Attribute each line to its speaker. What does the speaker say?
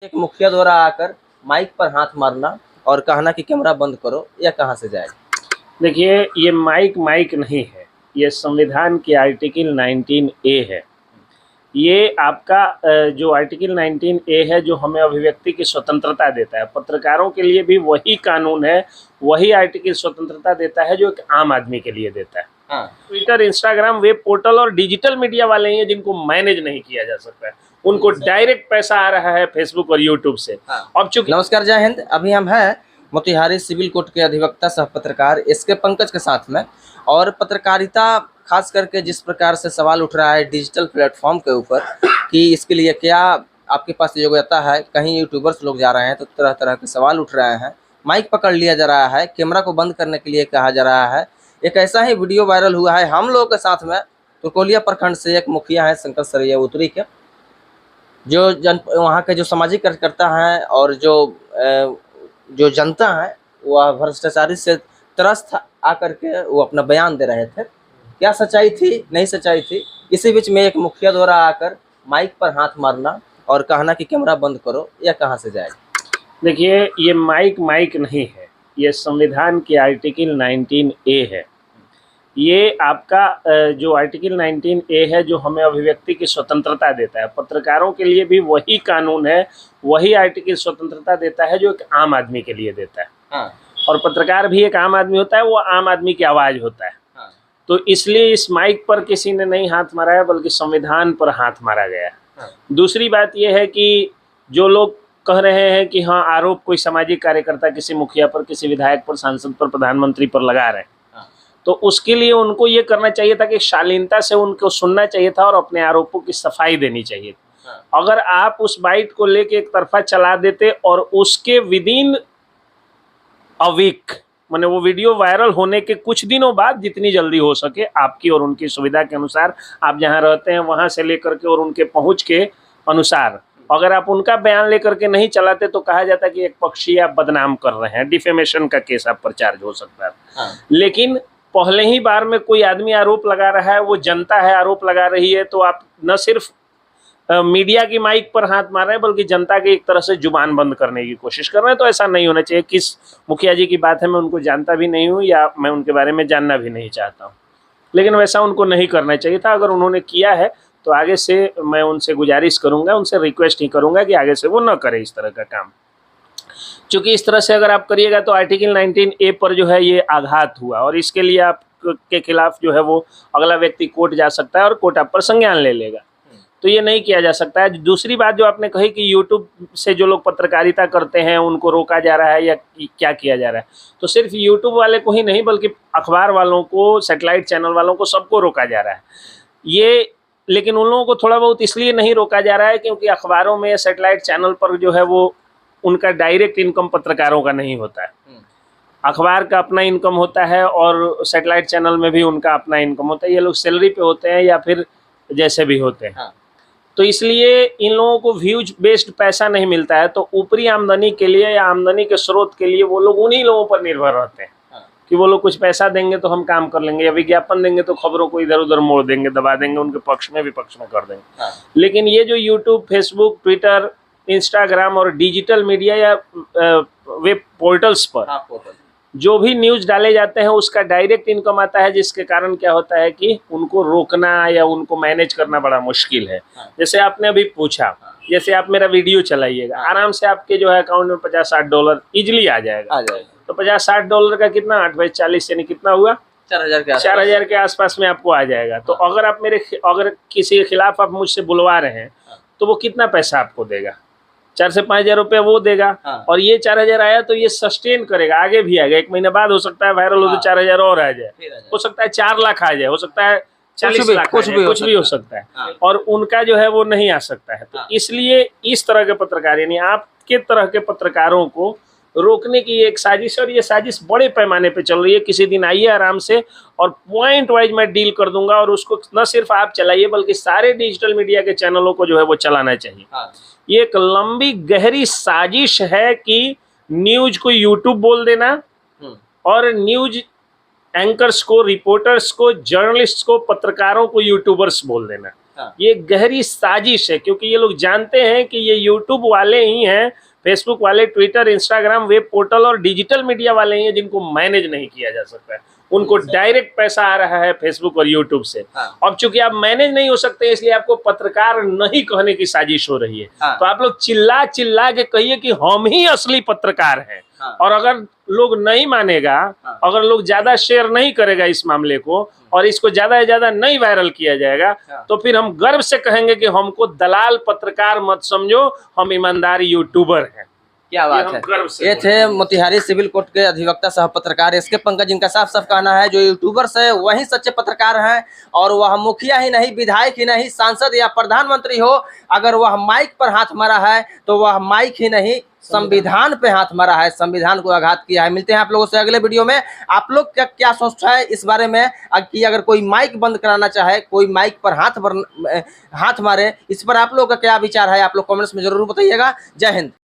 Speaker 1: एक मुखिया द्वारा आकर माइक पर हाथ मारना और कहना कि कैमरा बंद करो, यह कहाँ से जाएगा?
Speaker 2: देखिए, ये माइक नहीं है, ये संविधान की आर्टिकल 19A है। ये आपका जो आर्टिकल 19A है, जो हमें अभिव्यक्ति की स्वतंत्रता देता है, पत्रकारों के लिए भी वही कानून है, वही आर्टिकल स्वतंत्रता देता है जो एक आम आदमी के लिए देता है।
Speaker 1: हाँ।
Speaker 2: ट्विटर, इंस्टाग्राम, वेब पोर्टल और डिजिटल मीडिया वाले हैं जिनको मैनेज नहीं किया जा सकता है, उनको डायरेक्ट पैसा आ रहा है फेसबुक और यूट्यूब से।
Speaker 1: हाँ।
Speaker 2: अब चूंकि
Speaker 1: नमस्कार, जय हिंद। अभी हम हैं मोतिहारी सिविल कोर्ट के अधिवक्ता सह पत्रकार एसके पंकज के साथ में, और पत्रकारिता खास करके जिस प्रकार से सवाल उठ रहा है डिजिटल प्लेटफॉर्म के ऊपर कि इसके लिए क्या आपके पास योग्यता है। कहीं यूट्यूबर्स लोग जा रहे हैं तो तरह तरह के सवाल उठ रहे हैं, माइक पकड़ लिया जा रहा है, कैमरा को बंद करने के लिए कहा जा रहा है। एक ऐसा ही वीडियो वायरल हुआ है हम लोगों के साथ में। तुर्कोलिया प्रखंड से एक मुखिया है शंकर सरैया उत्तरी के, जो वहाँ के जो सामाजिक कार्यकर्ता हैं और जो जनता है वह भ्रष्टाचारी से त्रस्त आकर के वो अपना बयान दे रहे थे। क्या सच्चाई थी, नहीं सच्चाई थी, इसी बीच में एक मुखिया द्वारा आकर माइक पर हाथ मारना और कहना कि कैमरा बंद करो, यह कहाँ से जाएगा?
Speaker 2: देखिए, ये माइक नहीं है, ये संविधान की आर्टिकल 19A है। ये आपका जो आर्टिकल 19A है, जो हमें अभिव्यक्ति की स्वतंत्रता देता है, पत्रकारों के लिए भी वही कानून है, वही आर्टिकल स्वतंत्रता देता है जो एक आम आदमी के लिए देता है।
Speaker 1: हाँ।
Speaker 2: और पत्रकार भी एक आम आदमी होता है, वो आम आदमी की आवाज़ होता है।
Speaker 1: हाँ।
Speaker 2: तो इसलिए इस माइक पर किसी ने नहीं हाथ मारा है, बल्कि संविधान पर हाथ मारा गया है।
Speaker 1: हाँ।
Speaker 2: दूसरी बात यह है कि जो लोग कह रहे हैं कि हाँ, आरोप कोई सामाजिक कार्यकर्ता किसी मुखिया पर, किसी विधायक पर, सांसद पर, प्रधानमंत्री पर लगा रहे हैं, तो उसके लिए उनको ये करना चाहिए था कि शालीनता से उनको सुनना चाहिए था और अपने आरोपों की सफाई देनी चाहिए थी। अगर आप उस बाइट को लेके एक तरफा चला देते और उसके विदिन अ वीक, माने वो वीडियो वायरल होने के कुछ दिनों बाद, जितनी जल्दी हो सके आपकी और उनकी सुविधा के अनुसार, आप जहां रहते हैं वहां से लेकर के और उनके पहुंच के अनुसार, अगर आप उनका बयान लेकर के नहीं चलाते तो कहा जाता कि एक पक्षी आप बदनाम कर रहे हैं, डिफेमेशन का केस आप पर चार्ज हो सकता है।
Speaker 1: हाँ।
Speaker 2: लेकिन पहले ही बार में कोई आदमी आरोप लगा रहा है, वो जनता है आरोप लगा रही है, तो आप न सिर्फ मीडिया की माइक पर हाथ मार रहे हैं, बल्कि जनता की एक तरह से जुबान बंद करने की कोशिश कर रहे हैं। तो ऐसा नहीं होना चाहिए। किस मुखिया जी की बात है, मैं उनको जानता भी नहीं हूँ या मैं उनके बारे में जानना भी नहीं चाहता हूँ, लेकिन वैसा उनको नहीं करना चाहिए था। अगर उन्होंने किया है तो आगे से मैं उनसे गुजारिश करूँगा, उनसे रिक्वेस्ट ही करूँगा कि आगे से वो न करें इस तरह का काम। चूँकि इस तरह से अगर आप करिएगा तो आर्टिकल 19A पर जो है ये आघात हुआ, और इसके लिए आप के खिलाफ जो है वो अगला व्यक्ति कोर्ट जा सकता है और कोर्ट आप पर संज्ञान ले लेगा। तो ये नहीं किया जा सकता है। दूसरी बात जो आपने कही कि यूट्यूब से जो लोग पत्रकारिता करते हैं उनको रोका जा रहा है या क्या किया जा रहा है, तो सिर्फ यूट्यूब वाले को ही नहीं बल्कि अखबार वालों को, सैटेलाइट चैनल वालों को, सबको रोका जा रहा है ये। लेकिन उन लोगों को थोड़ा बहुत इसलिए नहीं रोका जा रहा है क्योंकि अखबारों में, सैटेलाइट चैनल पर जो है वो उनका डायरेक्ट इनकम पत्रकारों का नहीं होता है। अखबार का अपना इनकम होता है और सैटेलाइट चैनल में भी उनका अपना इनकम होता है। ये लोग सैलरी पे होते हैं या फिर जैसे भी होते हैं। हाँ। तो इसलिए इन लोगों को व्यूज बेस्ड पैसा नहीं मिलता है, तो ऊपरी आमदनी के लिए या आमदनी के स्रोत के लिए वो लोग उन्हीं लोगों पर निर्भर रहते हैं। हाँ। कि वो लोग कुछ पैसा देंगे तो हम काम कर लेंगे, या विज्ञापन देंगे तो खबरों को इधर उधर मोड़ देंगे, दबा देंगे, उनके पक्ष में विपक्ष में कर देंगे। हाँ। लेकिन ये जो यूट्यूब, फेसबुक, ट्विटर, इंस्टाग्राम और डिजिटल मीडिया या वेब पोर्टल्स पर, हाँ, जो भी न्यूज़ डाले जाते हैं उसका डायरेक्ट इनकम आता है, जिसके कारण क्या होता है कि उनको रोकना या उनको मैनेज करना बड़ा मुश्किल है। हाँ। जैसे आपने अभी पूछा, हाँ, जैसे आप मेरा वीडियो चलाइएगा, हाँ, आराम से आपके जो है अकाउंट में $50-60 इजिली आ जाएगा। तो $50-60 का कितना, 8/40 यानी कितना हुआ, 4,000 के आसपास में आपको आ जाएगा। तो अगर किसी के खिलाफ आप मुझसे बुलवा रहे हैं तो वो कितना पैसा आपको देगा, 4 से 5 हज़ार रुपये वो देगा। हाँ। और ये 4,000 आया तो ये सस्टेन करेगा, आगे भी आएगा। 1 महीने बाद हो सकता है वायरल हो तो 4,000 और आ जाए, हो सकता है 4 लाख आ जाए, हो सकता है 40 लाख, कुछ भी हो सकता है। हाँ। और उनका जो है वो नहीं आ सकता है। तो इसलिए इस तरह के पत्रकार, यानी आपके तरह के पत्रकारों को रोकने की एक साजिश, और ये साजिश बड़े पैमाने पे चल रही है। किसी दिन आइए आराम से, और पॉइंट वाइज मैं डील कर दूंगा, और उसको न सिर्फ आप चलाइए बल्कि सारे डिजिटल मीडिया के चैनलों को जो है वो चलाना चाहिए। हाँ। ये एक लंबी गहरी साजिश है कि न्यूज को यूट्यूब बोल देना और न्यूज एंकर्स को, रिपोर्टर्स को, जर्नलिस्ट को, पत्रकारों को यूट्यूबर्स बोल देना।
Speaker 1: हाँ।
Speaker 2: ये गहरी साजिश है, क्योंकि ये लोग जानते हैं कि ये यूट्यूब वाले ही हैं, फेसबुक वाले, ट्विटर, इंस्टाग्राम, वेब पोर्टल और डिजिटल मीडिया वाले ही हैं जिनको मैनेज नहीं किया जा सकता है। उनको डायरेक्ट पैसा आ रहा है फेसबुक और यूट्यूब से।
Speaker 1: हाँ।
Speaker 2: अब चूंकि आप मैनेज नहीं हो सकते, इसलिए आपको पत्रकार नहीं कहने की साजिश हो रही है।
Speaker 1: हाँ।
Speaker 2: तो आप लोग चिल्ला चिल्ला के कहिए कि हम ही असली पत्रकार हैं।
Speaker 1: हाँ।
Speaker 2: और अगर लोग नहीं मानेगा,
Speaker 1: हाँ।
Speaker 2: अगर लोग ज्यादा शेयर नहीं करेगा इस मामले को, और इसको ज्यादा से ज्यादा नहीं वायरल किया जाएगा,
Speaker 1: हाँ।
Speaker 2: तो फिर हम गर्व से कहेंगे कि हमको दलाल पत्रकार मत समझो, हम ईमानदार यूट्यूबर हैं।
Speaker 1: क्या बात
Speaker 2: हम
Speaker 1: है।
Speaker 2: गर्व से
Speaker 1: ये
Speaker 2: बोलते
Speaker 1: थे मोतिहारी सिविल कोर्ट के अधिवक्ता सह पत्रकार एसके पंकज, जिनका साफ साफ कहना है जो यूट्यूबर्स है वही सच्चे पत्रकार हैं, और वह मुखिया ही नहीं, विधायक ही नहीं, सांसद या प्रधानमंत्री हो, अगर वह माइक पर हाथ मारा है तो वह माइक ही नहीं, संविधान पे हाथ मारा है, संविधान को आघात किया है। मिलते हैं आप लोगों से अगले वीडियो में। आप लोग क्या क्या सोचता है इस बारे में कि अगर कोई माइक बंद कराना चाहे, कोई माइक पर हाथ मारे, इस पर आप लोग का क्या विचार है, आप लोग कमेंट्स में जरूर बताइएगा। जय हिंद।